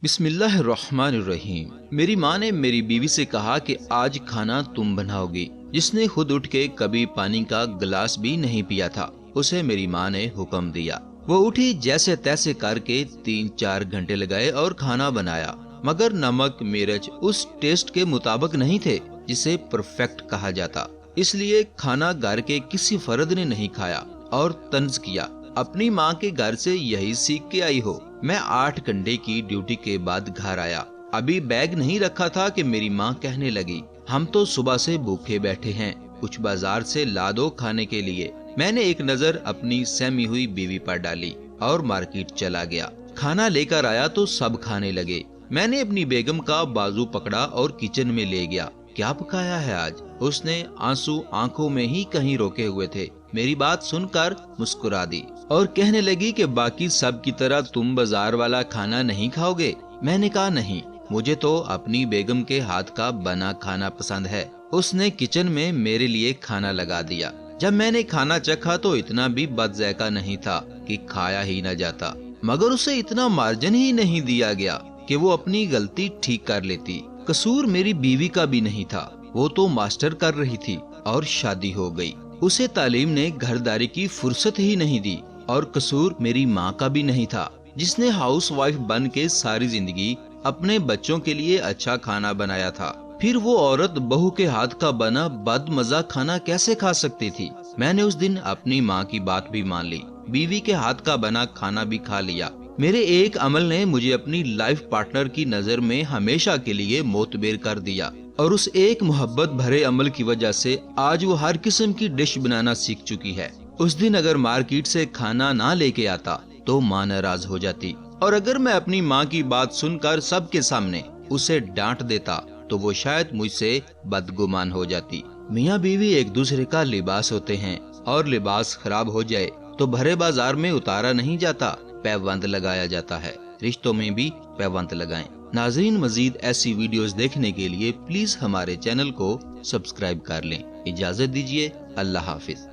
बिस्मिल्लाहिर्रहमानिर्रहीम। मेरी माँ ने मेरी बीवी से कहा कि आज खाना तुम बनाओगी। जिसने खुद उठ के कभी पानी का गिलास भी नहीं पिया था, उसे मेरी माँ ने हुक्म दिया। वो उठी, जैसे तैसे करके 3-4 घंटे लगाए और खाना बनाया, मगर नमक मिर्च उस टेस्ट के मुताबिक नहीं थे जिसे परफेक्ट कहा जाता। इसलिए खाना घर के किसी फर्द ने नहीं खाया और तंज किया, अपनी माँ के घर से यही सीख के आई हो। मैं 8 घंटे की ड्यूटी के बाद घर आया, अभी बैग नहीं रखा था कि मेरी माँ कहने लगी, हम तो सुबह से भूखे बैठे हैं, कुछ बाजार से ला दो खाने के लिए। मैंने एक नजर अपनी सहमी हुई बीवी पर डाली और मार्केट चला गया। खाना लेकर आया तो सब खाने लगे। मैंने अपनी बेगम का बाजू पकड़ा और किचन में ले गया। क्या पकाया है आज? उसने आंसू आंखों में ही कहीं रोके हुए थे। मेरी बात सुनकर मुस्कुरा दी और कहने लगी कि बाकी सब की तरह तुम बाजार वाला खाना नहीं खाओगे। मैंने कहा नहीं, मुझे तो अपनी बेगम के हाथ का बना खाना पसंद है। उसने किचन में मेरे लिए खाना लगा दिया। जब मैंने खाना चखा तो इतना भी बदज़ायका नहीं था कि खाया ही न जाता, मगर उसे इतना मार्जिन ही नहीं दिया गया कि वो अपनी गलती ठीक कर लेती। कसूर मेरी बीवी का भी नहीं था, वो तो मास्टर कर रही थी और शादी हो गई। उसे तालीम ने घरदारी की फुर्सत ही नहीं दी। और कसूर मेरी माँ का भी नहीं था, जिसने हाउस वाइफ बन के सारी जिंदगी अपने बच्चों के लिए अच्छा खाना बनाया था। फिर वो औरत बहू के हाथ का बना बदमजा खाना कैसे खा सकती थी? मैंने उस दिन अपनी माँ की बात भी मान ली, बीवी के हाथ का बना खाना भी खा लिया। मेरे एक अमल ने मुझे अपनी लाइफ पार्टनर की नजर में हमेशा के लिए मोतबेर कर दिया, और उस एक मोहब्बत भरे अमल की वजह से आज वो हर किस्म की डिश बनाना सीख चुकी है। उस दिन अगर मार्केट से खाना ना लेके आता तो माँ नाराज हो जाती, और अगर मैं अपनी माँ की बात सुनकर सबके सामने उसे डांट देता तो वो शायद मुझसे बदगुमान हो जाती। मियाँ बीवी एक दूसरे का लिबास होते हैं, और लिबास खराब हो जाए तो भरे बाजार में उतारा नहीं जाता, पैबंद लगाया जाता है। रिश्तों में भी पैबंद लगाएं। नाज़रीन, मजीद ऐसी वीडियोस देखने के लिए प्लीज हमारे चैनल को सब्सक्राइब कर लें। इजाजत दीजिए, अल्लाह हाफिज।